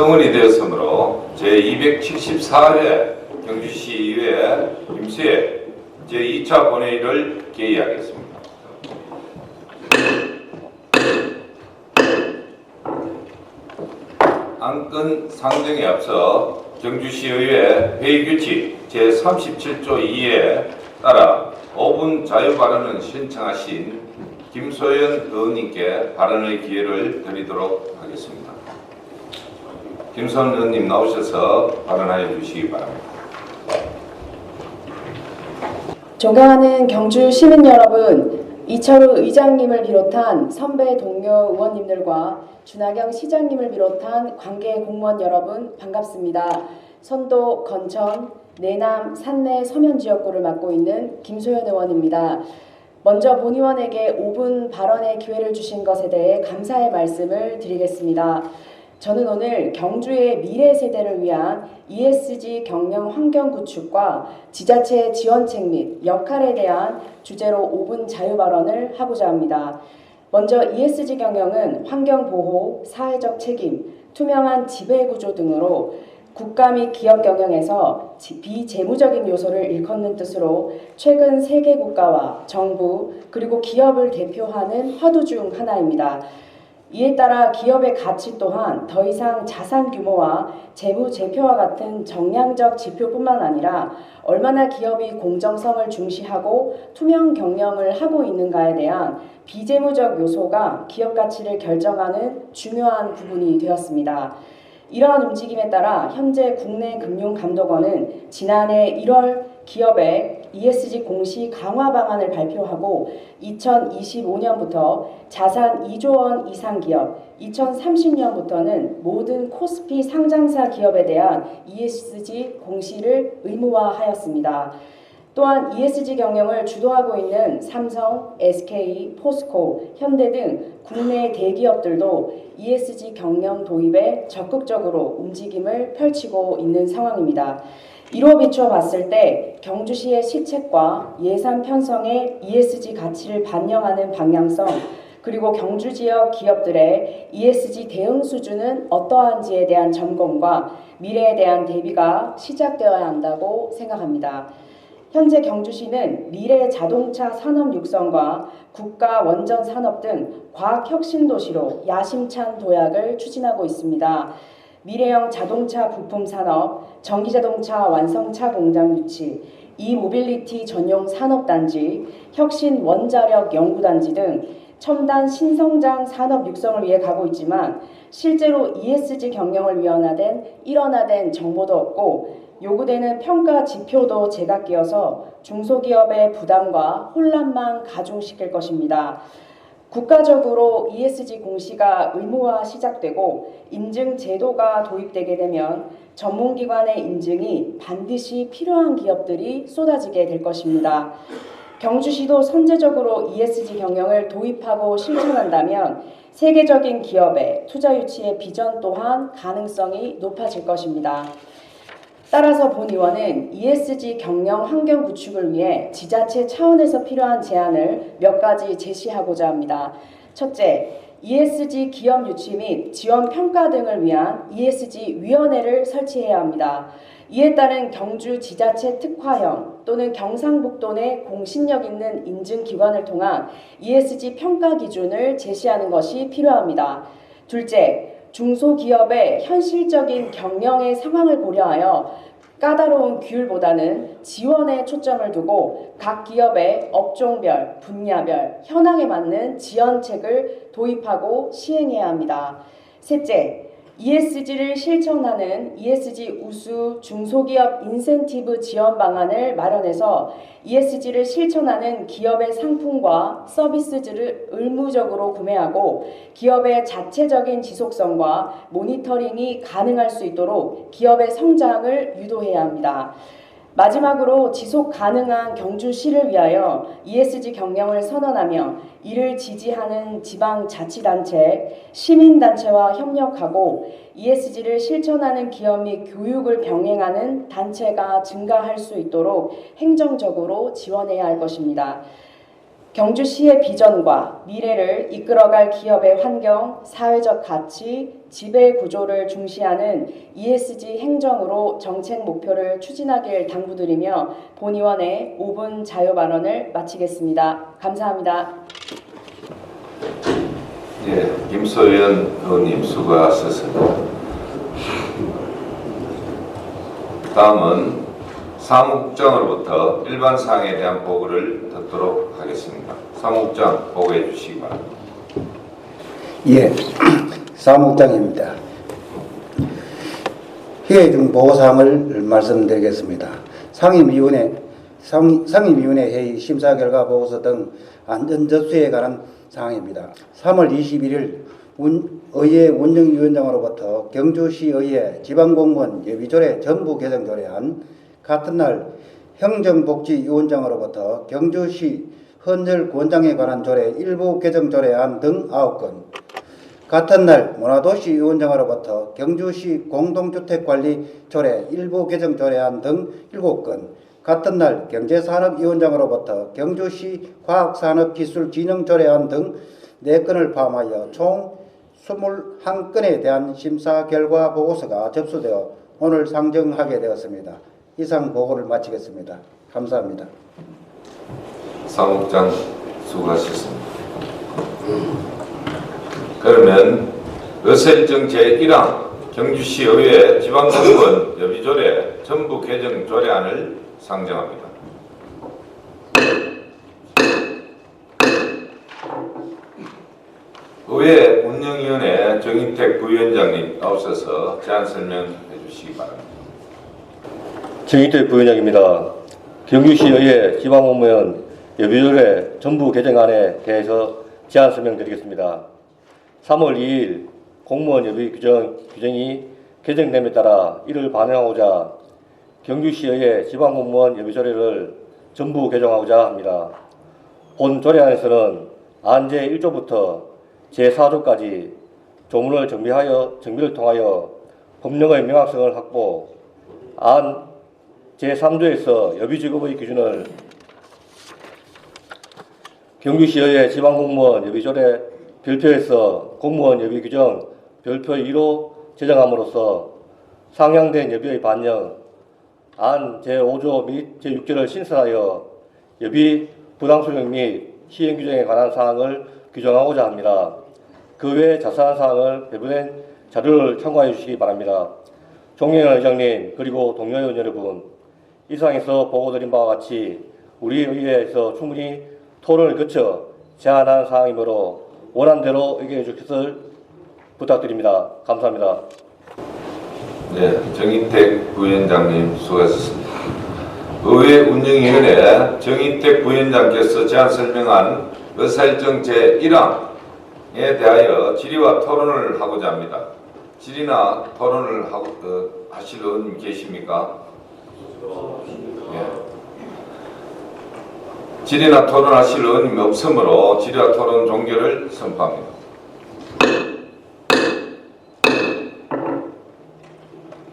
성원이 되었으므로 제274회 경주시의회 임시회 제2차 본회의를 개의하겠습니다. 안건 상정에 앞서 경주시의회 회의규칙 제37조 2에 따라 5분 자유발언을 신청하신 김소연 의원님께 발언의 기회를 드리도록 하겠습니다. 김소연 의원님 나오셔서 발언하여 주시기 바랍니다. 존경하는 경주 시민 여러분, 이철우 의장님을 비롯한 선배 동료 의원님들과 준하경 시장님을 비롯한 관계 공무원 여러분 반갑습니다. 선도, 건천, 내남, 산내, 서면 지역구를 맡고 있는 김소연 의원입니다. 먼저 본 의원에게 5분 발언의 기회를 주신 것에 대해 감사의 말씀을 드리겠습니다. 저는 오늘 경주의 미래 세대를 위한 ESG 경영 환경 구축과 지자체 지원책 및 역할에 대한 주제로 5분 자유 발언을 하고자 합니다. 먼저 ESG 경영은 환경 보호, 사회적 책임, 투명한 지배 구조 등으로 국가 및 기업 경영에서 비재무적인 요소를 일컫는 뜻으로 최근 세계 국가와 정부 그리고 기업을 대표하는 화두 중 하나입니다. 이에 따라 기업의 가치 또한 더 이상 자산 규모와 재무 제표와 같은 정량적 지표뿐만 아니라 얼마나 기업이 공정성을 중시하고 투명 경영을 하고 있는가에 대한 비재무적 요소가 기업 가치를 결정하는 중요한 부분이 되었습니다. 이러한 움직임에 따라 현재 국내금융감독원은 지난해 1월 기업의 ESG 공시 강화 방안을 발표하고 2025년부터 자산 2조 원 이상 기업, 2030년부터는 모든 코스피 상장사 기업에 대한 ESG 공시를 의무화하였습니다. 또한 ESG 경영을 주도하고 있는 삼성, SK, 포스코, 현대 등 국내 대기업들도 ESG 경영 도입에 적극적으로 움직임을 펼치고 있는 상황입니다. 이로 비춰 봤을 때 경주시의 시책과 예산 편성의 ESG 가치를 반영하는 방향성, 그리고 경주 지역 기업들의 ESG 대응 수준은 어떠한지에 대한 점검과 미래에 대한 대비가 시작되어야 한다고 생각합니다. 현재 경주시는 미래 자동차 산업 육성과 국가 원전 산업 등 과학 혁신 도시로 야심찬 도약을 추진하고 있습니다. 미래형 자동차 부품 산업, 전기자동차 완성차 공장 유치, 이모빌리티 전용 산업단지, 혁신 원자력 연구단지 등 첨단 신성장 산업 육성을 위해 가고 있지만 실제로 ESG 경영을 일원화된 정보도 없고 요구되는 평가 지표도 제각기여서 중소기업의 부담과 혼란만 가중시킬 것입니다. 국가적으로 ESG 공시가 의무화 시작되고 인증 제도가 도입되게 되면 전문기관의 인증이 반드시 필요한 기업들이 쏟아지게 될 것입니다. 경주시도 선제적으로 ESG 경영을 도입하고 실천한다면 세계적인 기업의 투자 유치의 비전 또한 가능성이 높아질 것입니다. 따라서 본 의원은 ESG 경영 환경 구축을 위해 지자체 차원에서 필요한 제안을 몇 가지 제시하고자 합니다. 첫째, ESG 기업 유치 및 지원 평가 등을 위한 ESG 위원회를 설치해야 합니다. 이에 따른 경주 지자체 특화형 또는 경상북도 내 공신력 있는 인증기관을 통한 ESG 평가 기준을 제시하는 것이 필요합니다. 둘째, 중소기업의 현실적인 경영의 상황을 고려하여 까다로운 규율보다는 지원에 초점을 두고 각 기업의 업종별, 분야별, 현황에 맞는 지원책을 도입하고 시행해야 합니다. 셋째, ESG를 실천하는 ESG 우수 중소기업 인센티브 지원 방안을 마련해서 ESG를 실천하는 기업의 상품과 서비스들을 의무적으로 구매하고 기업의 자체적인 지속성과 모니터링이 가능할 수 있도록 기업의 성장을 유도해야 합니다. 마지막으로 지속 가능한 경주시를 위하여 ESG 경영을 선언하며 이를 지지하는 지방자치단체, 시민단체와 협력하고 ESG를 실천하는 기업 및 교육을 병행하는 단체가 증가할 수 있도록 행정적으로 지원해야 할 것입니다. 경주시의 비전과 미래를 이끌어갈 기업의 환경, 사회적 가치, 지배 구조를 중시하는 ESG 행정으로 정책 목표를 추진하길 당부드리며 본의원의 5분 자유 발언을 마치겠습니다. 감사합니다. 예, 김소연 의원님 수고하셨습니다. 다음은 사무국장으로부터 일반 사항에 대한 보고를 듣도록 하겠습니다. 사무국장 보고해 주시기 바랍니다. 예, 사무국장입니다. 회의 중 보고사항을 말씀드리겠습니다. 상임위원회 회의 심사 결과 보고서 등 안전 접수에 관한 사항입니다. 3월 21일 의회 운영위원장으로부터 경주시의회 지방공무원 예비조례 전부 개정 조례안, 같은 날 행정복지위원장으로부터 경주시 헌혈구원장에 관한 조례 일부 개정 조례안 등 9건, 같은 날 문화도시위원장으로부터 경주시 공동주택관리 조례 일부 개정 조례안 등 7건, 같은 날 경제산업위원장으로부터 경주시 과학산업기술진흥 조례안 등 4건을 포함하여 총 21건에 대한 심사 결과 보고서가 접수되어 오늘 상정하게 되었습니다. 이상 보고를 마치겠습니다. 감사합니다. 사무국장 수고하셨습니다. 그러면 의사일정 제1항 경주시의회 지방공무원 예비조례 전부 개정 조례안을 상정합니다. 의회 운영위원회 정인택 부위원장님 나오셔서 제안 설명해 주시기 바랍니다. 정인택 부위원장입니다. 경주시의회 지방공무원 예비조례 전부 개정안에 대해서 제안 설명드리겠습니다. 3월 2일 공무원 예비 규정이 개정됨에 따라 이를 반영하고자 경주시의회 지방공무원 예비조례를 전부 개정하고자 합니다. 본 조례안에서는 안제 1조부터 제4조까지 조문을 정비를 통하여 법령의 명확성을 확보, 안 제3조에서 여비직업의 기준을 경주시의회 지방공무원 예비조례 별표에서 공무원 예비규정 별표 2로 제정함으로써 상향된 예비의 반영, 안 제5조 및 제6조를 신설하여 예비 부당수령 및 시행규정에 관한 사항을 규정하고자 합니다. 그 외 자세한 사항을 배분된 자료를 참고해 주시기 바랍니다. 존경하는 의장님 그리고 동료 의원 여러분, 이상에서 보고드린 바와 같이 우리 의회에서 충분히 토론을 거쳐 제안한 사항이므로 원안대로 의견해 주시길 부탁드립니다. 감사합니다. 네, 정인택 부위원장님 수고하셨습니다. 의회 운영위원회 정인택 부위원장께서 제안 설명한 의사일정 제1항에 대하여 질의와 토론을 하고자 합니다. 질의나 토론을 하실 의원님 계십니까? 네. 질의나 토론하실 의원님이 없으므로 질의와 토론 종결을 선포합니다.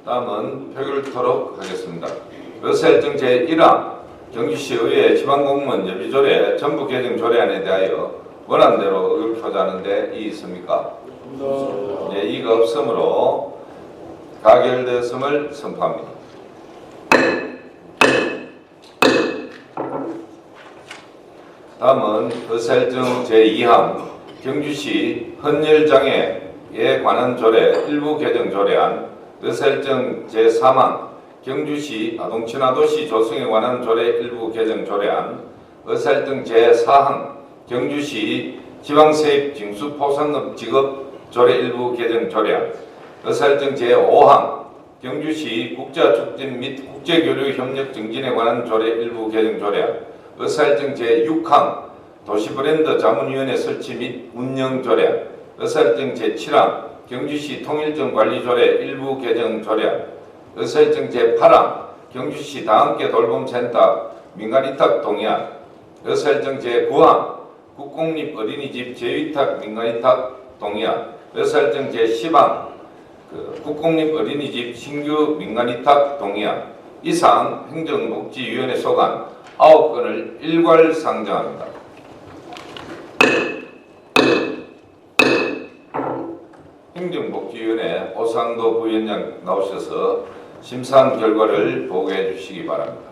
다음은 표결을 토록 하겠습니다. 의사일정 제1항 경주시의회 지방공무원 예비조례 전부 개정 조례안에 대하여 원안대로 의견 표자하는데 이의 있습니까? 네, 이의가 없으므로 가결되었음을 선포합니다. 다음은 의사일정 제2항 경주시 헌혈장애에 관한 조례 일부 개정 조례안, 의사일정 제3항 경주시 아동친화도시 조성에 관한 조례 일부 개정 조례안, 의사일정 제4항 경주시 지방세입 징수 포상금 지급 조례 일부 개정 조례안, 의사일정 제5항 경주시 국제축진 및 국제교류 협력 증진에 관한 조례 일부 개정 조례안, 의사일정 제6항 도시브랜드 자문위원회 설치 및 운영 조례안, 의사일정 제7항 경주시 통일정 관리조례 일부 개정 조례안, 의사일정 제8항 경주시 다함께 돌봄센터 민간위탁 동의안, 의사일정 제9항 국공립 어린이집 재위탁 민간위탁 동의안, 의사일정 제10항 국공립 어린이집 신규 민간위탁 동의안, 이상 행정복지위원회 소관 9건을 일괄 상정합니다. 행정복지위원회 오상도 부위원장 나오셔서 심사한 결과를 보고해 주시기 바랍니다.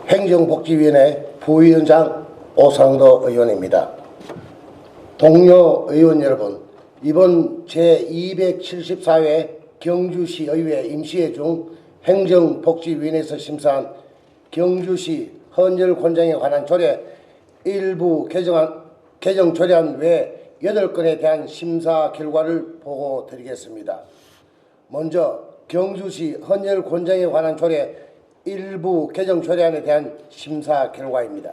행정복지위원회 부위원장 오상도 의원입니다. 동료 의원 여러분, 이번 제274회 경주시의회 임시회 중 행정복지위원회에서 심사한 경주시 헌혈곤장에 관한 조례 일부 개정 조례안 외 8건에 대한 심사 결과를 보고 드리겠습니다. 먼저 경주시 헌혈곤장에 관한 조례 일부 개정 조례안에 대한 심사 결과입니다.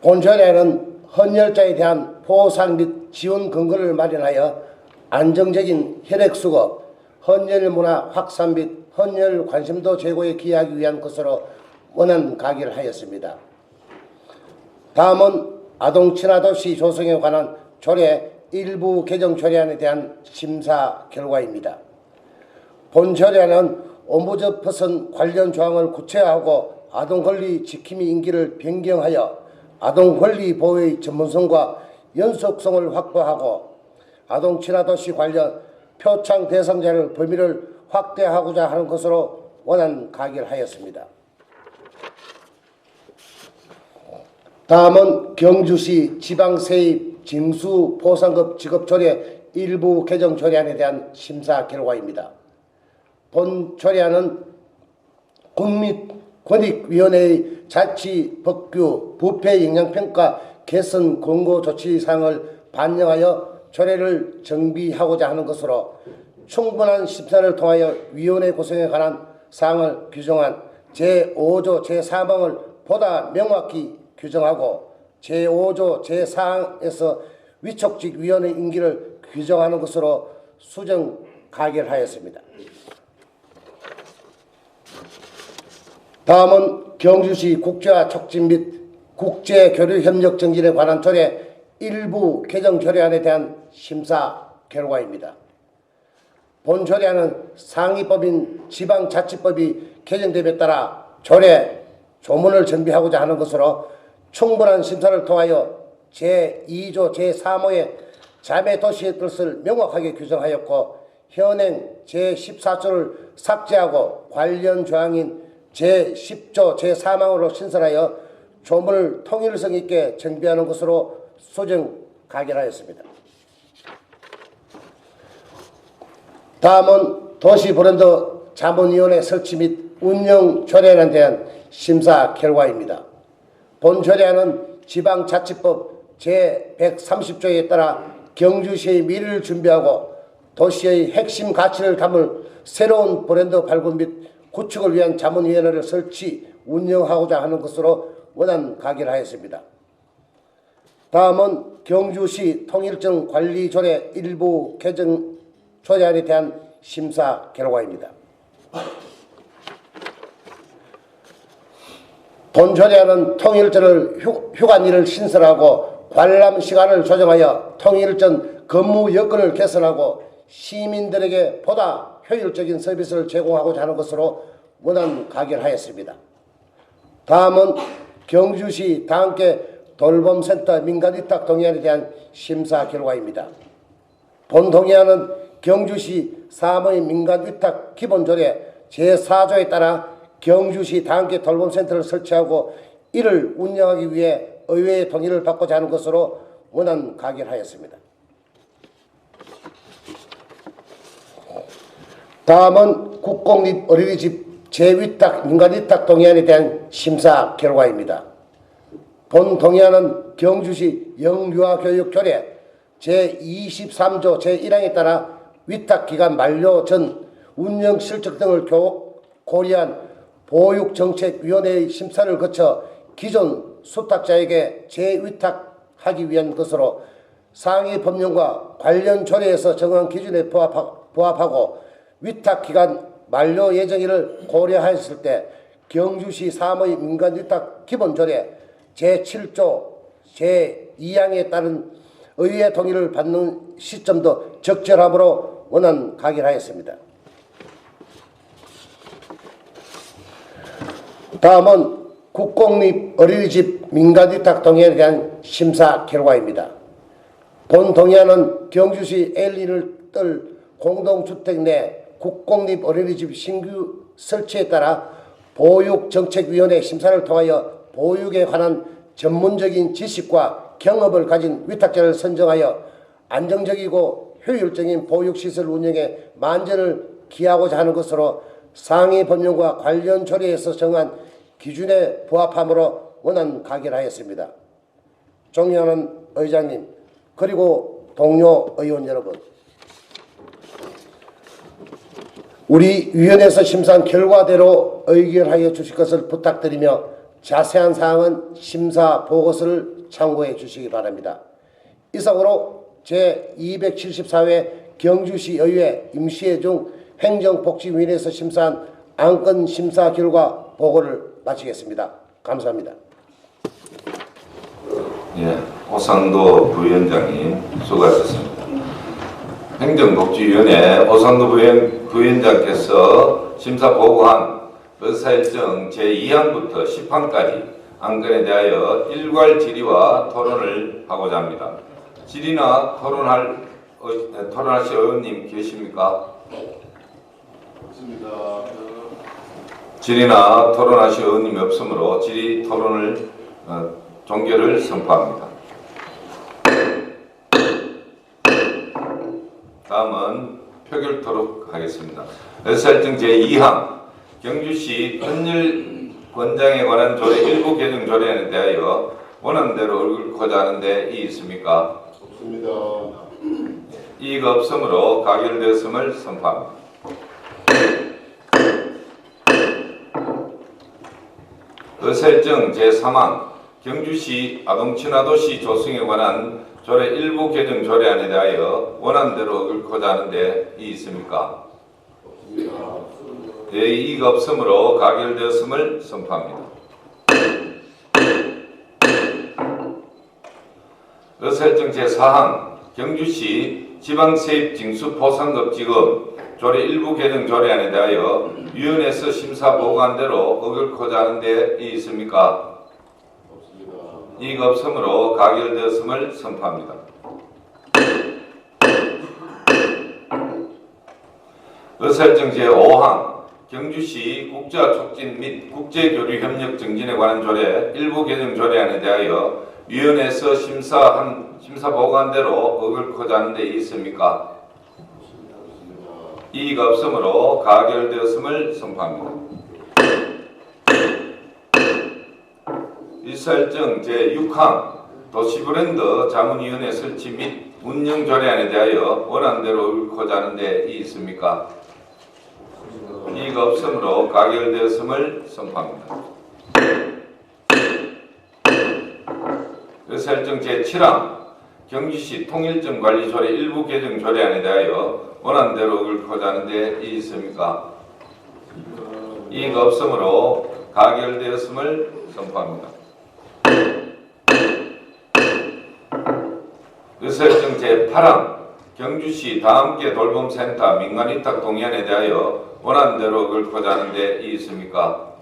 본 조례안은 헌혈자에 대한 보상 및 지원 근거를 마련하여 안정적인 혈액수거, 헌혈 문화 확산 및 헌혈 관심도 제고에 기여하기 위한 것으로 원안 가결 하였습니다. 다음은 아동 친화도시 조성에 관한 조례 일부 개정 조례안에 대한 심사 결과입니다. 본 조례안은 오무저퍼선 관련 조항을 구체화하고 아동 권리 지킴이 임기를 변경하여 아동 권리 보호의 전문성과 연속성을 확보하고 아동 친화도시 관련 표창 대상자를 범위를 확대하고자 하는 것으로 원안 가결하였습니다. 다음은 경주시 지방세입 징수 보상급 지급 조례 일부 개정 조례안에 대한 심사 결과입니다. 본 조례안은 국민권익위원회의 자치 법규 부패 영향평가 개선 권고 조치 사항을 반영하여 조례를 정비하고자 하는 것으로 충분한 심사를 통하여 위원회 구성에 관한 사항을 규정한 제5조 제4항을 보다 명확히 규정하고 제5조 제4항에서 위촉직 위원회 임기를 규정하는 것으로 수정 가결하였습니다. 다음은 경주시 국제화 촉진 및 국제교류협력 정진에 관한 조례 일부 개정 조례안에 대한 심사 결과입니다. 본 조례안은 상위법인 지방자치법이 개정됨에 따라 조례 조문을 정비하고자 하는 것으로 충분한 심사를 통하여 제2조 제3호의 자매도시의 뜻을 명확하게 규정하였고 현행 제14조를 삭제하고 관련 조항인 제10조 제3항으로 신설하여 조문을 통일성 있게 정비하는 것으로 수정 가결하였습니다. 다음은 도시브랜드 자문위원회 설치 및 운영 조례안에 대한 심사 결과입니다. 본 조례안은 지방자치법 제130조에 따라 경주시의 미래를 준비하고 도시의 핵심 가치를 담을 새로운 브랜드 발굴 및 구축을 위한 자문위원회를 설치, 운영하고자 하는 것으로 원안 가결하였습니다. 다음은 경주시 통일청 관리조례 일부 개정 조례안에 대한 심사 결과입니다. 본 조례안은 통일전을 휴관일을 신설하고 관람 시간을 조정하여 통일전 근무 여건을 개선하고 시민들에게 보다 효율적인 서비스를 제공하고자 하는 것으로 원안 가결하였습니다. 다음은 경주시 다함께 돌봄센터 민간위탁 동의안에 대한 심사 결과입니다. 본 동의안은 경주시 사무의 민간위탁 기본조례 제4조에 따라 경주시 다함께 돌봄센터를 설치하고 이를 운영하기 위해 의회의 동의를 받고자 하는 것으로 원안 가결하였습니다. 다음은 국공립 어린이집 재위탁 민간위탁 동의안에 대한 심사 결과입니다. 본 동의안은 경주시 영유아교육조례 제23조 제1항에 따라 위탁기간 만료 전 운영 실적 등을 고려한 보육정책위원회의 심사를 거쳐 기존 수탁자에게 재위탁하기 위한 것으로 상위 법령과 관련 조례에서 정한 기준에 부합하고 위탁기간 만료 예정일을 고려하였을 때 경주시 사무의 민간위탁 기본조례 제7조 제2항에 따른 의회 동의를 받는 시점도 적절함으로 원안 가결하였습니다. 다음은 국공립 어린이집 민간위탁 동의에 대한 심사 결과입니다. 본 동의안은 경주시 L1을 뜰 공동주택 내 국공립 어린이집 신규 설치에 따라 보육정책위원회 심사를 통하여 보육에 관한 전문적인 지식과 경험을 가진 위탁자를 선정하여 안정적이고 효율적인 보육시설 운영에 만전을 기하고자 하는 것으로 상위 법령과 관련 조례에서 정한 기준에 부합함으로 원안 가결하였습니다. 존경하는 의장님 그리고 동료 의원 여러분, 우리 위원회에서 심사한 결과대로 의결하여 주실 것을 부탁드리며 자세한 사항은 심사 보고서를 참고해 주시기 바랍니다. 이상으로 제274회 경주시의회 임시회중 행정복지위원회에서 심사한 안건 심사 결과 보고를 마치겠습니다. 감사합니다. 예, 오상도 부위원장님 수고하셨습니다. 행정복지위원회 오상도 부위원장께서 심사 보고한 의사일정 제2항부터 10항까지 안건에 대하여 일괄 질의와 토론을 하고자 합니다. 질의나 토론하실 의원님 계십니까? 없습니다. 질의나 토론하실 의원님이 없으므로 질의 토론을 종결을 선포합니다. 다음은 표결토록 하겠습니다. 의사일정 제2항 경주시 헌혈 권장에 관한 조례 일부 개정 조례안에 대하여 원안대로 옳고자 하는 데 이의 있습니까? 없습니다. 이의가 없으므로 가결되었음을 선포합니다. 의사일정 제3항 경주시 아동친화도시 조성에 관한 조례 일부 개정 조례안에 대하여 원안대로 옳고자 하는 데 이의 있습니까? 없습니다. 이의가 없으므로 가결되었음을 선포합니다. 의사일정 제4항 경주시 지방세입징수포상급지금 조례 일부 개정 조례안에 대하여 위원회에서 심사 보고한 대로 옳고자 하는 데 이의 있습니까? 없습니다. 이의가 없으므로 가결되었음을 선포합니다. 의사일정 제5항 경주시 국제화 촉진 및 국제교류 협력 증진에 관한 조례 일부 개정 조례안에 대하여 위원회에서 심사 보고한 대로 옳고자 하는 데 있습니까? 이의가 없으므로 가결되었음을 선포합니다. 의사일정 제6항 도시브랜드 자문위원회 설치 및 운영 조례안에 대하여 원안대로 옳고자 하는 데 있습니까? 이의가 없으므로 가결되었음을 선포합니다. 의사일정 제7항 경주시 통일점 관리조례 일부 개정 조례안에 대하여 원안대로 옳고자 하는 데 있습니까? 이의가 없으므로 가결되었음을 선포합니다. 의사일정 제8항 경주시 다함께 돌봄센터 민간위탁 동의안에 대하여 원안대로 옳고자 하는 데 있습니까?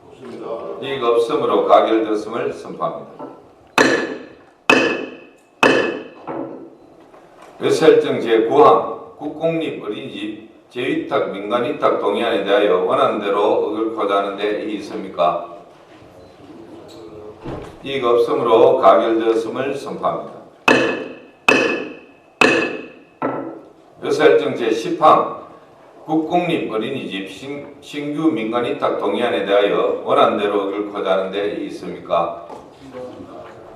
없습니다. 이의가 없으므로 가결되었음을 선포합니다. 의사일정 제9항 국공립 어린이집 재위탁 민간위탁 동의안에 대하여 원안대로 옳고자 하는 데 있습니까? 이의가 없으므로 가결되었음을 선포합니다. 의사일정 제10항 국공립 어린이집 신규 민간위탁 동의안에 대하여 원안대로 옳고자 하는 데 있습니까?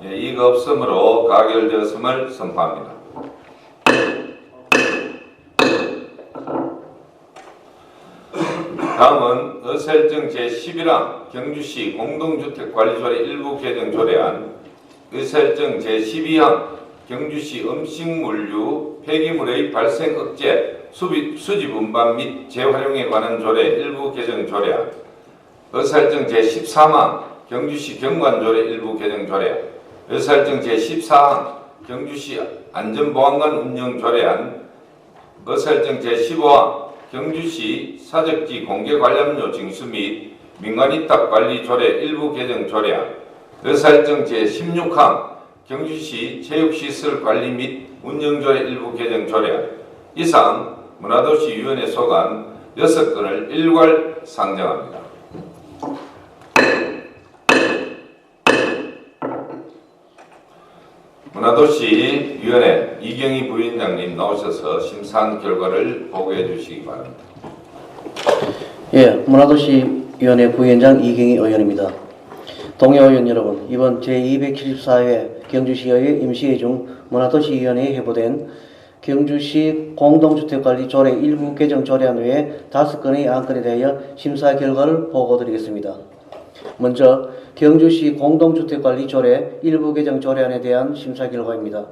이의가 없으므로 가결되었음을 선포합니다. 다음은 의사일정 제11항 경주시 공동주택관리조례 일부 개정 조례안, 의사일정 제12항 경주시 음식물류 폐기물의 발생 억제, 수집 운반 및 재활용에 관한 조례 일부 개정 조례안, 의사일정 제13항 경주시 경관조례 일부 개정 조례안, 의사일정 제14항 경주시 안전보안관 운영 조례안, 의사일정 제15항 경주시 사적지 공개관람료 징수 및 민간위탁 관리 조례 일부 개정 조례안, 의사일정 제16항 경주시 체육시설 관리 및 운영조례 일부 개정 조례안 이상 문화도시위원회 소관 6건을 일괄 상정합니다. 문화도시위원회 이경희 부위원장님 나오셔서 심사한 결과를 보고해 주시기 바랍니다. 예, 문화도시위원회 부위원장 이경희 의원입니다. 동료 의원 여러분, 이번 제274회 경주시의회 임시회 중 문화도시위원회에 회부된 경주시 공동주택관리 조례 일부 개정 조례안 외에 5건의 안건에 대하여 심사 결과를 보고드리겠습니다. 먼저 경주시 공동주택관리 조례 일부 개정 조례안에 대한 심사 결과입니다.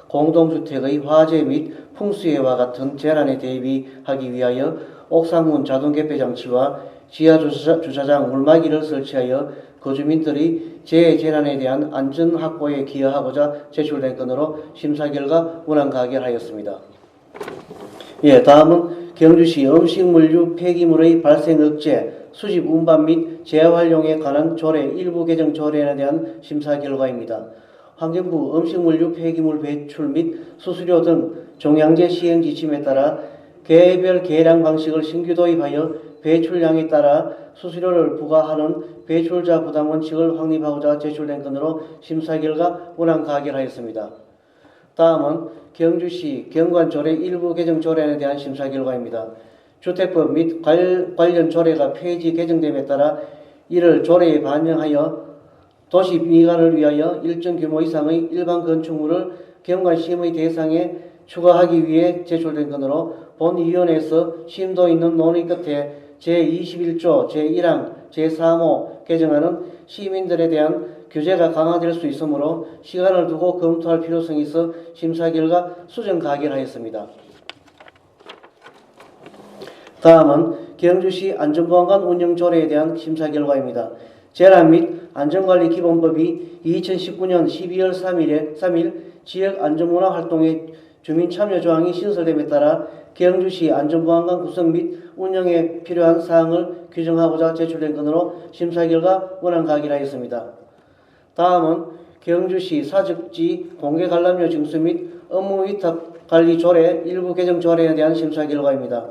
공동주택의 화재 및 풍수해와 같은 재난에 대비하기 위하여 옥상문 자동 개폐 장치와 지하 주차장 물막이를 설치하여 거주민들의 재해재난에 대한 안전 확보에 기여하고자 제출된 건으로 심사 결과 문안 가결하였습니다. 예, 다음은 경주시 음식물류 폐기물의 발생 억제, 수집 운반 및 재활용에 관한 조례 일부 개정 조례안에 대한 심사 결과입니다. 환경부 음식물류 폐기물 배출 및 수수료 등 종량제 시행 지침에 따라 개별 계량 방식을 신규 도입하여 배출량에 따라 수수료를 부과하는 배출자 부담 원칙을 확립하고자 제출된 건으로 심사 결과 문안 가결하였습니다. 다음은 경주시 경관조례 일부 개정 조례안에 대한 심사 결과입니다. 주택법 및 관련 조례가 폐지 개정됨에 따라 이를 조례에 반영하여 도시 미관을 위하여 일정 규모 이상의 일반 건축물을 경관시험의 대상에 추가하기 위해 제출된 건으로 본 위원회에서 심도 있는 논의 끝에 제21조 제1항 제3호 개정안은 시민들에 대한 규제가 강화될 수 있으므로 시간을 두고 검토할 필요성이 있어 심사 결과 수정 가결하였습니다. 다음은 경주시 안전보안관 운영조례에 대한 심사 결과입니다. 재난 및 안전관리 기본법이 2019년 12월 3일 지역 안전문화 활동의 주민 참여 조항이 신설됨에 따라 경주시 안전보안관 구성 및 운영에 필요한 사항을 규정하고자 제출된 건으로 심사 결과 문안 가결하였습니다. 다음은 경주시 사적지 공개관람료 징수 및 업무위탁관리 조례 일부 개정 조례에 대한 심사 결과입니다.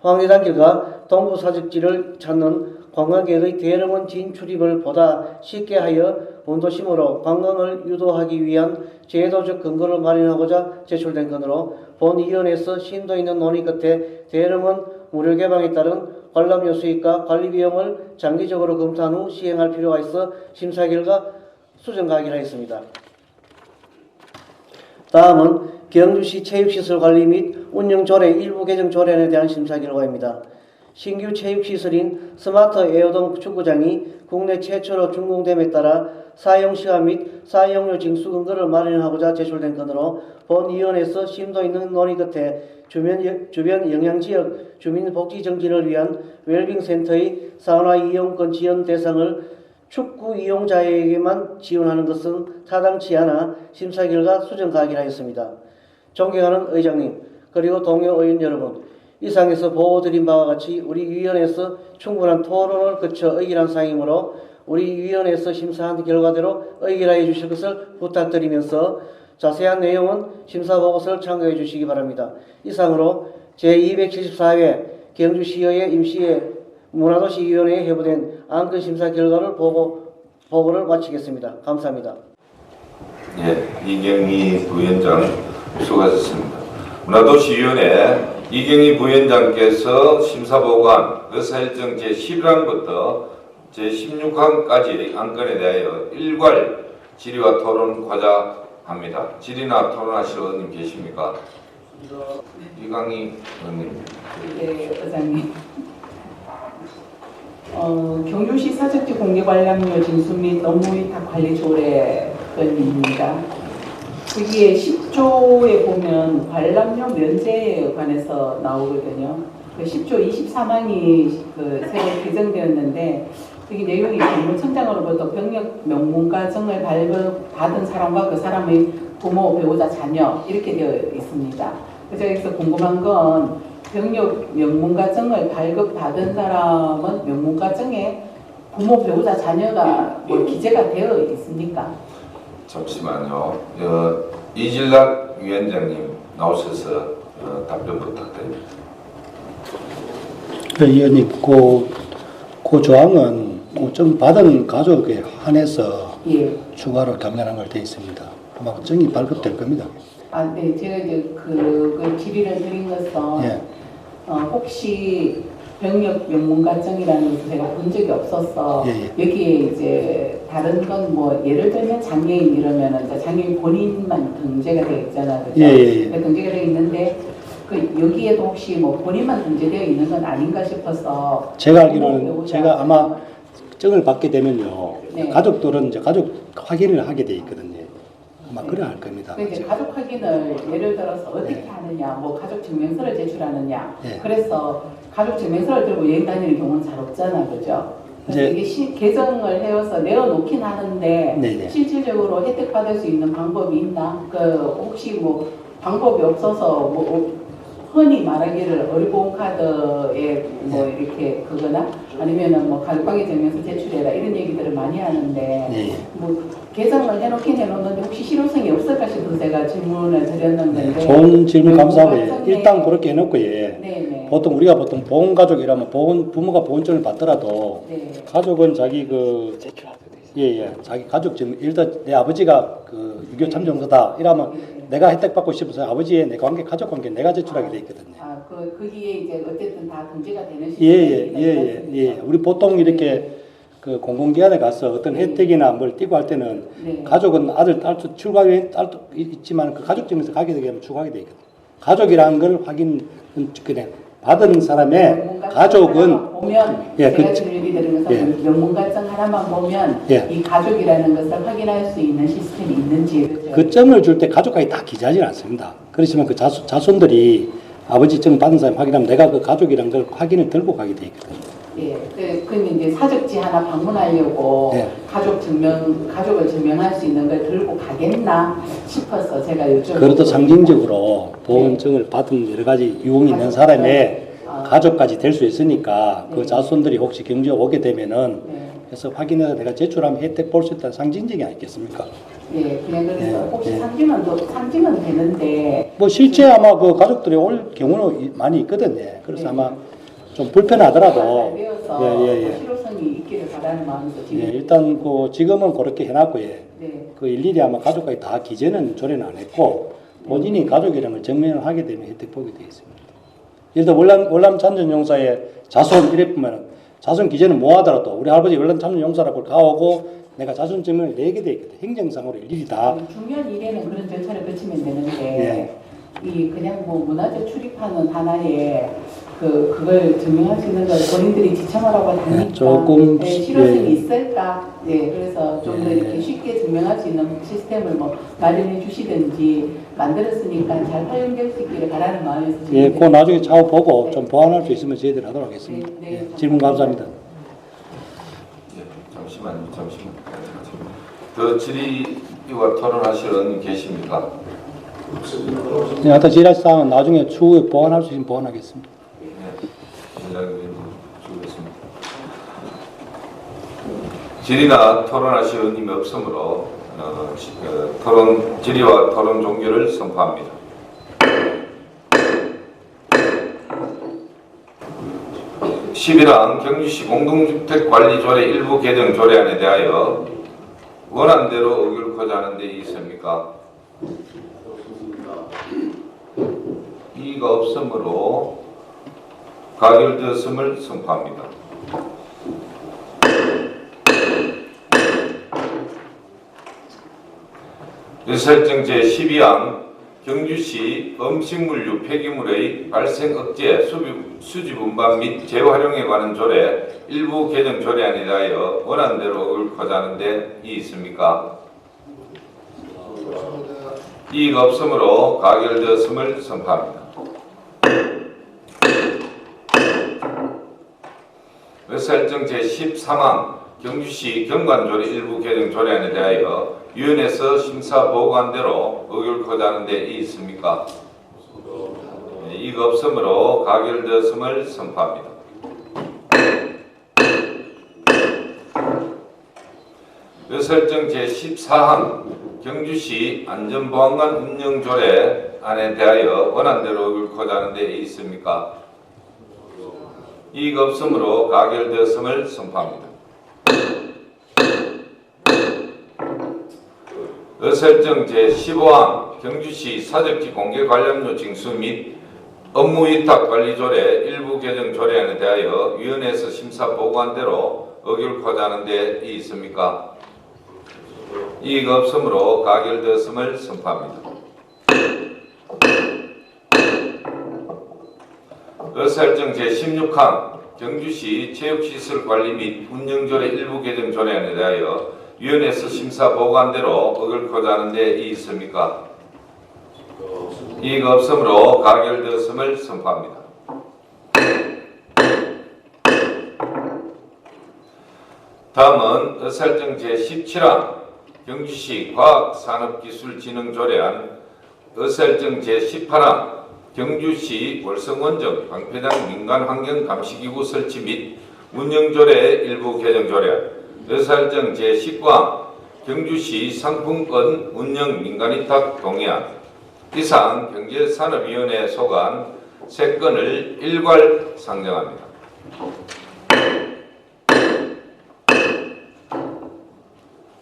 황리단길과 동부 사적지를 찾는 관광객의 대lượng 진출입을 보다 쉽게 하여 본도심으로 관광을 유도하기 위한 제도적 근거를 마련하고자 제출된 건으로 본 위원회에서 심도 있는 논의 끝에 대릉원 무료 개방에 따른 관람료 수익과 관리 비용을 장기적으로 검토한 후 시행할 필요가 있어 심사 결과 수정 가결하였습니다. 다음은 경주시 체육시설 관리 및 운영조례 일부 개정 조례안에 대한 심사 결과입니다. 신규 체육시설인 스마트 에어돔 축구장이 국내 최초로 준공됨에 따라 사용시간 및 사용료 징수 근거를 마련하고자 제출된 건으로 본 위원회에서 심도 있는 논의 끝에 주변 영향지역 주민복지 정진을 위한 웰빙센터의 사우나 이용권 지원 대상을 축구 이용자에게만 지원하는 것은 타당치 않아 심사 결과 수정 가결하였습니다. 존경하는 의장님 그리고 동료 의원 여러분, 이상에서 보고드린 바와 같이 우리 위원회에서 충분한 토론을 거쳐 의결한 사항이므로 우리 위원회에서 심사한 결과대로 의결하여 주실 것을 부탁드리면서 자세한 내용은 심사보고서를 참고해 주시기 바랍니다. 이상으로 제274회 경주시의회 임시회 문화도시위원회에 회부된 안건 심사 결과를 보고를 마치겠습니다. 감사합니다. 예, 이경희 부위원장 수고하셨습니다. 문화도시위원회 이경희 부위원장께서 심사보고한 의사일정 제11항부터 제16항까지 안건에 대하여 일괄 질의와 토론하고자 합니다. 질의나 토론하실 의원님 계십니까? 이강희 의원님. 네, 의장님. 경주시 사적지 공개관람료 징수 및 업무위탁 관리 조례입니다. 여기에 10조에 보면 관람료 면제에 관해서 나오거든요. 그 10조 23항이 새로 개정되었는데 여기 내용이 공무청장으로부터 병역 명문가증을 발급받은 사람과 그 사람의 부모, 배우자, 자녀 이렇게 되어 있습니다. 그래서 여기서 궁금한 건 병역 명문가증을 발급받은 사람은 명문가증에 부모, 배우자, 자녀가 뭐 기재가 되어 있습니까? 잠시만요. 이질락 위원장님 나오셔서 답변 부탁드립니다. 의원님, 그 조항은 좀 받은 가족에 한해서 예. 추가로 감면한 걸 되어 있습니다. 아마 정이 발급될 겁니다. 아, 네, 제가 이제 그 질의를 드린 것은 예. 혹시 병력 명문가정이라는 것을 제가 본 적이 없어서 예, 여기에 이제 다른 건 뭐 예를 들면 장애인 이러면은 이제 장애인 본인만 등재가 되어 있잖아요. 그죠? 예, 예, 예. 등재가 되어 있는데 그 여기에도 혹시 뭐 본인만 등재되어 있는 건 아닌가 싶어서 제가 알기로는 제가 아마 정을 받게 되면요. 네. 가족들은 이제 가족 확인을 하게 돼 있거든요. 아마 그래야 할 겁니다. 그 이제 가족 확인을 예를 들어서 어떻게 네. 하느냐, 뭐 가족 증명서를 제출하느냐. 네. 그래서 가족 증명서를 들고 여행 다니는 경우는 잘 없잖아, 그죠? 그래서 이제- 이게 개정을 해서 내어놓긴 하는데 네네. 실질적으로 혜택 받을 수 있는 방법이 있나? 그 혹시 뭐 방법이 없어서 뭐 흔히 말하기를 어리봉 카드에 뭐 네. 이렇게 그거나 아니면은 뭐 가족관계 증명서 제출해라 이런 얘기들을 많이 하는데 네. 뭐 개정을 해놓긴 해놓는데 혹시 실효성이 없을까 싶어서 제가 질문을 드렸는데 네, 좋은 질문 감사하고요. 명문가정에- 일단 그렇게 해놓고 예. 네네. 우리가 보통 보훈가족이라면 부모가 보훈증을 받더라도 네. 가족은 자기 예예 자기 가족 증 일단 내 아버지가 그 유교 참정서다 이러면 내가 혜택 받고 싶어서 아버지의 내 관계 가족 관계 내가 제출하게 돼 있거든요. 거기에 이제 어쨌든 다 등재가 되는 예예예예 우리 보통 이렇게 그 공공기관에 가서 어떤 혜택이나 뭘 띄고 할 때는 네. 가족은 아들 딸도 출가에 딸도 있지만 그 가족 증에서 가게 되면 추가하게 돼 있거든요. 가족이라는 걸 확인 그냥 받은 사람의 가족은 보면 예, 제가 그- 지금 얘기 드린 것은 예. 명문가정 하나만 보면 예. 이 가족이라는 것을 확인할 수 있는 시스템이 있는지 그죠? 그 점을 줄 때 가족까지 다 기재하지는 않습니다. 그렇지만 그 자손들이 아버지 점 받은 사람 확인하면 내가 그 가족이라는 걸 확인을 들고 가게 돼 있거든요. 예, 그 이제 사적지 하나 방문하려고 네. 가족을 증명할 수 있는 걸 들고 가겠나 싶어서 제가 요즘 그것도 상징적으로 보험증을 받은 여러 가지 유흥이 있는 사람의 가족까지 될 수 있으니까 그 네. 자손들이 혹시 경주에 오게 되면은 네. 그래서 확인해서 내가 제출하면 혜택 볼 수 있다는 상징적이 아니겠습니까? 예, 그냥 그래서 네, 혹시 네. 상징은 되는데 뭐 실제 아마 그 가족들이 올 경우는 많이 있거든요. 그래서 네. 아마 좀 불편하더라도 되어서 예. 실효성이 있기를 바라는 마음에서 지금 예, 일단 그 지금은 그렇게 해놨고 예. 네. 그 일일이 아마 가족까지 다 기재는 조례는 안 했고 본인이 가족이라는 걸 증명을 하게 되면 혜택 보게 되어 있습니다. 예를 들어 월남 참전용사의 자손 이래 보면 자손 기재는 뭐 하더라도 우리 할아버지 월남 참전용사라고 가오고 내가 자손 증명을 내게 돼 있거든. 행정상으로 일일이 다. 중요한 일에는 그런 절차를 거치면 되는데 네. 이 그냥 뭐 문화재 출입하는 하나에 그걸 증명할 수 있는 걸 본인들이 지참하라고 하니까 네, 조금, 실효성이 예. 있을까? 예, 그래서 좀 더 예. 이렇게 쉽게 증명할 수 있는 시스템을 뭐 마련해 주시든지 만들었으니까 잘 활용될 수 있기를 바라는 마음에서 예, 그 나중에 차후 보고 네. 좀 보완할 수 있으면 저희들이 하도록 하겠습니다. 네, 네. 예, 질문 감사합니다. 예, 잠시만요. 그 질의와 토론하시는 계십니까? 네, 하여튼 질의 사항은 나중에 추후에 보완할 수 있으면 보완하겠습니다. 네, 연락을 주겠습니다. 질의나 토론하실 의원님이 없으므로 토론 질의와 토론 종결을 선포합니다. (11항) 경주시 공동주택관리조례 일부 개정 조례안에 대하여 원안대로 의결코자 하는 데 있습니까? 이의가 없으므로 가결되었음을 선포합니다. 설정 제12항 경주시 음식물류 폐기물의 발생 억제, 수집 운반 및 재활용에 관한 조례 일부 개정 조례안에 대하여 원안대로 의결코자 하는 데 있습니까? 이의가 없으므로 가결되었음을 선포합니다. 설정 제13항 경주시 경관조례 일부 개정 조례안에 대하여 위원회에서 심사 보고한 대로 의결코자 하는 데 있습니까? 이의가 없으므로 가결되었음을 선포합니다. 설정 제14항 경주시 안전보안관 운영조례안에 대하여 원안대로 의결코자 하는 데 있습니까? 이의가 없으므로 가결되었음을 선포합니다. 의설정 제15항 경주시 사적지 공개 관련료 징수 및 업무위탁관리조례 일부 개정 조례안에 대하여 위원회에서 심사 보고한 대로 의결코자 하는 데 있습니까? 이의가 없으므로 가결되었음을 선포합니다. 의설정 제16항 경주시 체육시설관리 및 운영조례 일부 개정 조례안에 대하여 위원회에서 심사 보고한 대로 의결코자 하는 데 있습니까? 이의가 없으므로 가결되었음을 선포합니다. 다음은 의설정 제17항 경주시 과학산업기술진흥조례안, 의설정 제18항 경주시 월성원정 방패장 민간환경감시기구 설치 및 운영조례 일부 개정조례안, 의설정 제19항 경주시 상품권 운영 민간위탁 동의안. 이상 경제산업위원회에 소관 3건을 일괄 상정합니다.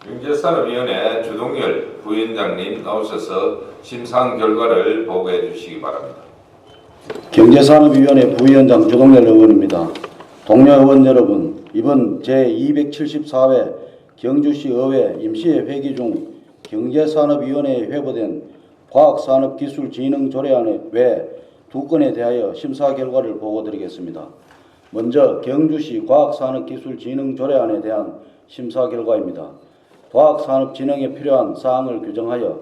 경제산업위원회 주동열 부위원장님 나오셔서 심사한 결과를 보고해 주시기 바랍니다. 경제산업위원회 부위원장 주동열 의원입니다. 동료 의원 여러분, 이번 제274회 경주시 의회 임시회 회기 중 경제산업위원회에 회부된 과학산업기술진흥조례안 외 2건에 대하여 심사 결과를 보고드리겠습니다. 먼저 경주시 과학산업기술진흥조례안에 대한 심사 결과입니다. 과학산업진흥에 필요한 사항을 규정하여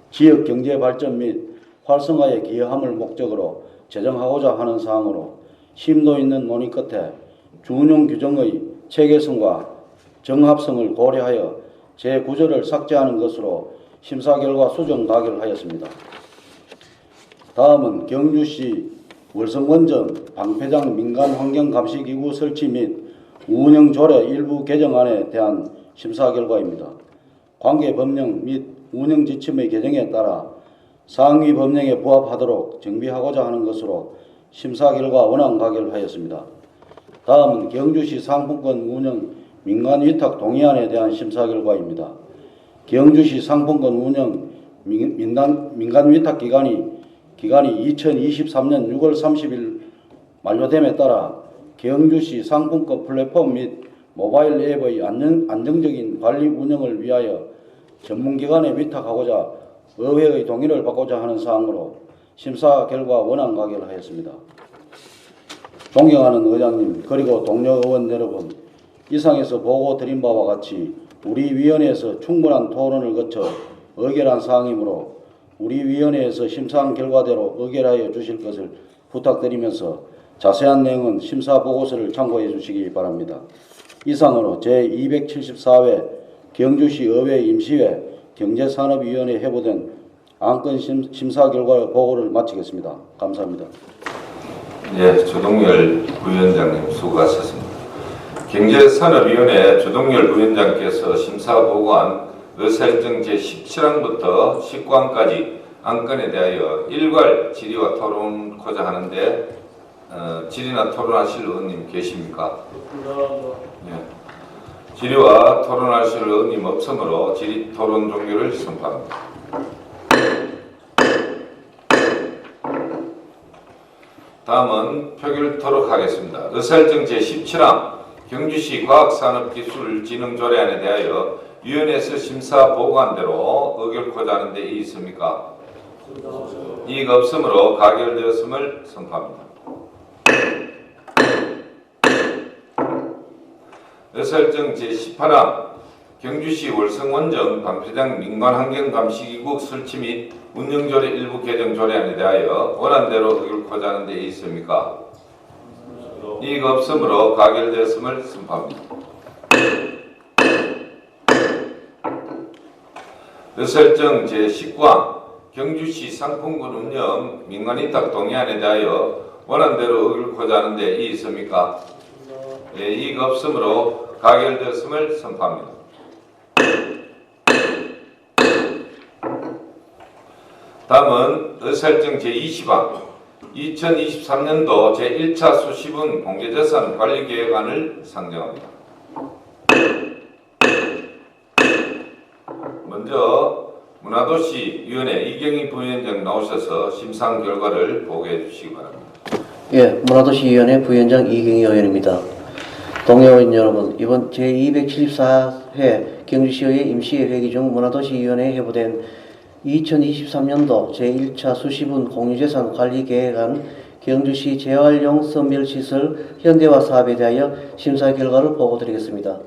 지역경제발전 및 활성화에 기여함을 목적으로 제정하고자 하는 사항으로 심도 있는 논의 끝에 준용 규정의 체계성과 정합성을 고려하여 제9조를 삭제하는 것으로 심사 결과 수정 가결하였습니다. 다음은 경주시 월성원전 방패장 민간환경감시기구 설치 및 운영조례 일부 개정안에 대한 심사 결과입니다. 관계 법령 및 운영 지침의 개정에 따라 상위 법령에 부합하도록 정비하고자 하는 것으로 심사 결과 원안 가결하였습니다. 다음은 경주시 상품권 운영 민간위탁 동의안에 대한 심사 결과입니다. 경주시 상품권 운영 민간위탁 기간이 2023년 6월 30일 만료됨에 따라 경주시 상품권 플랫폼 및 모바일 앱의 안정적인 관리 운영을 위하여 전문기관에 위탁하고자 의회의 동의를 받고자 하는 사항으로 심사 결과 원안 가결하였습니다. 존경하는 의장님 그리고 동료 의원 여러분, 이상에서 보고 드린 바와 같이 우리 위원회에서 충분한 토론을 거쳐 의결한 사항이므로 우리 위원회에서 심사한 결과대로 의결하여 주실 것을 부탁드리면서 자세한 내용은 심사 보고서를 참고해 주시기 바랍니다. 이상으로 제274회 경주시 의회 임시회 경제산업위원회에 회부된 안건 심사 결과 보고를 마치겠습니다. 감사합니다. 예, 주동열 부위원장님 수고하셨습니다. 경제산업위원회 주동열 부위원장께서 심사 보고한 의사일정 제17항부터 19항까지 안건에 대하여 일괄 질의와 토론코자 하는데 질의나 토론하실 의원님 계십니까? 예. 질의와 토론하실 의원님 없으므로 질의 토론 종료를 선포합니다. 다음은 표결토록 하겠습니다. 의사일정 제17항 경주시 과학산업기술진흥조례안에 대하여 위원회에서 심사 보고한 대로 의결코자 하는 데 있습니까? 이의가 없으므로 가결되었음을 선포합니다. 의사일정 제18항 경주시 월성원정 방패장 민간환경감시기구 설치 및 운영조례 일부 개정 조례안에 대하여 원안대로 의결코자 하는 데 있습니까? 이의가 없으므로 가결되었음을 선포합니다. 의설정 제19항 경주시 상품권 운영 민간위탁 동의안에 대하여 원안대로 의결코자 하는 데 있습니까? 예, 이의가 없으므로 가결되었음을 선포합니다. 다음은 의사일정 제20항 2023년도 제1차 수시분 공개재산 관리계획안을 상정합니다. 먼저 문화도시위원회 이경희 부위원장 나오셔서 심사한 결과를 보고해 주시기 바랍니다. 예, 문화도시위원회 부위원장 이경희 의원입니다. 동료의원 여러분, 이번 제274회 경주시의회 임시회 회기 중 문화도시위원회에 회부된 2023년도 제1차 수시분 공유재산 관리계획안 경주시 재활용 선별시설 현대화 사업에 대하여 심사 결과를 보고드리겠습니다.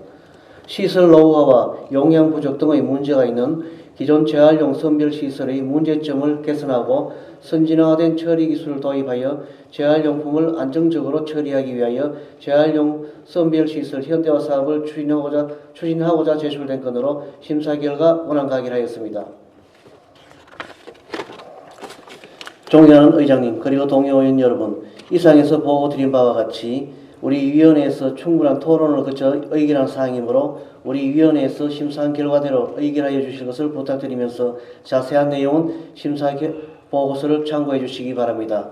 시설 노후화와 용량 부족 등의 문제가 있는 기존 재활용 선별시설의 문제점을 개선하고 선진화된 처리 기술을 도입하여 재활용품을 안정적으로 처리하기 위하여 재활용 선별시설 현대화 사업을 추진하고자 제출된 건으로 심사 결과 원안 가결하였습니다. 존경하는 의장님 그리고 동료 의원 여러분, 이상에서 보고드린 바와 같이 우리 위원회에서 충분한 토론을 거쳐 의결한 사항이므로 우리 위원회에서 심사한 결과대로 의결하여 주실 것을 부탁드리면서 자세한 내용은 심사 보고서를 참고해 주시기 바랍니다.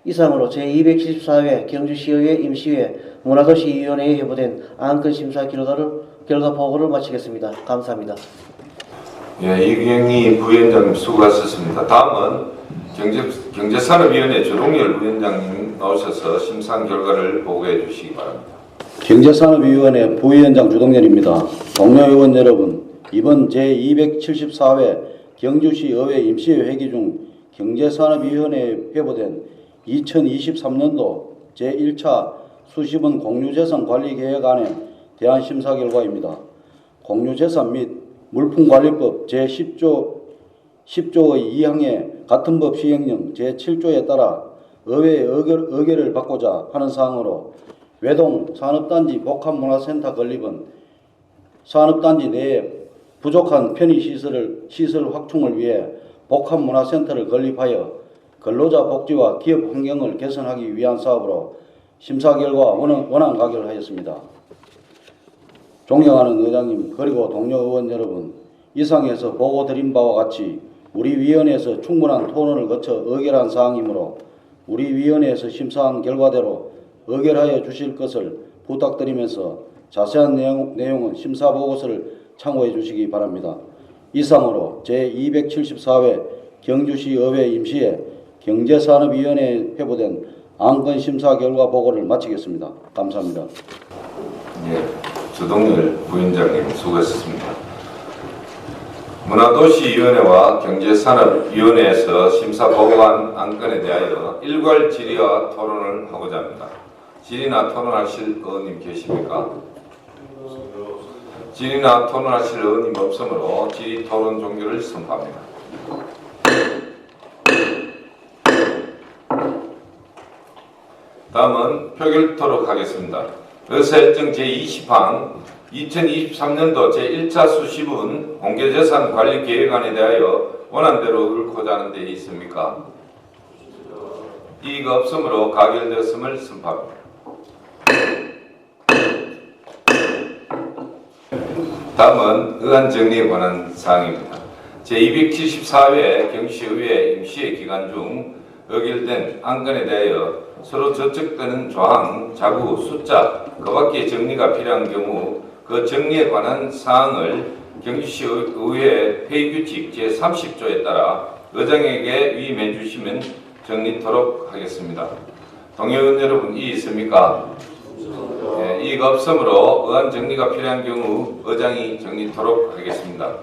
이상으로 제274회 경주시의회 임시회 문화도시위원회에 회부된 안건 심사 결과 보고를 마치겠습니다. 감사합니다. 예, 이경희 부위원장님 수고하셨습니다. 다음은 경제산업위원회 조동열 부위원장님 나오셔서 심사한 결과를 보고해 주시기 바랍니다. 경제산업위원회 부위원장 주동열입니다. 동료 의원 여러분, 이번 제274회 경주시의회 임시회 회기 중 경제산업위원회에 회부된 2023년도 제1차 수시분 공유재산 관리계획안에 대한 심사 결과입니다. 공유재산 및 물품관리법 제10조의 2항의 같은 법 시행령 제7조에 따라 의회의 의결을 받고자 하는 사항으로 외동 산업단지 복합문화센터 건립은 산업단지 내에 부족한 편의시설 확충을 위해 복합문화센터를 건립하여 근로자 복지와 기업 환경을 개선하기 위한 사업으로 심사 결과 원안 가결하였습니다. 존경하는 의장님 그리고 동료 의원 여러분, 이상에서 보고드린 바와 같이 우리 위원회에서 충분한 토론을 거쳐 의결한 사항이므로 우리 위원회에서 심사한 결과대로 의결하여 주실 것을 부탁드리면서 자세한 내용은 심사 보고서를 참고해 주시기 바랍니다. 이상으로 제274회 경주시의회 임시회 경제산업위원회에 회부된 안건 심사 결과 보고를 마치겠습니다. 감사합니다. 예, 조동열 부위원장님 수고하셨습니다. 문화도시위원회와 경제산업위원회에서 심사 보고한 안건에 대하여 일괄 질의와 토론을 하고자 합니다. 질의나 토론하실 의원님 계십니까? 질의나 토론하실 의원님 없으므로 질의 토론 종료를 선포합니다. 다음은 표결토록 하겠습니다. 의사일정 제20항 2023년도 제1차 수시분 공개재산 관리계획안에 대하여 원안대로 옳고자 하는 데 있습니까? 이의가 없으므로 가결되었음을 선포합니다. 다음은 의안 정리에 관한 사항입니다. 제274회 경주시의회 임시회 기간 중 의결된 안건에 대하여 서로 저촉되는 조항, 자구, 숫자, 그 밖에 정리가 필요한 경우 그 정리에 관한 사항을 경주시의회 회의규칙 제30조에 따라 의장에게 위임해 주시면 정리토록 하겠습니다. 동료 의원 여러분, 이의 있습니까? 네, 이의가 없으므로 의안 정리가 필요한 경우 의장이 정리토록 하겠습니다.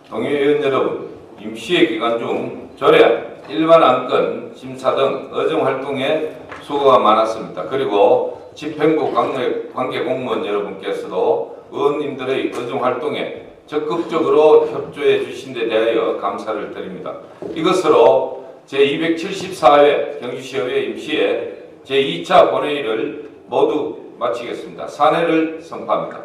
동료 의원 여러분, 임시회 기간 중 조례안, 일반 안건, 심사 등 의정활동에 수고가 많았습니다. 그리고 집행부 관계 공무원 여러분께서도 의원님들의 의정활동에 적극적으로 협조해 주신 데 대하여 감사를 드립니다. 이것으로 제274회 경주시의회 임시회 제2차 본회의를 모두 마치겠습니다. 산회를 선포합니다.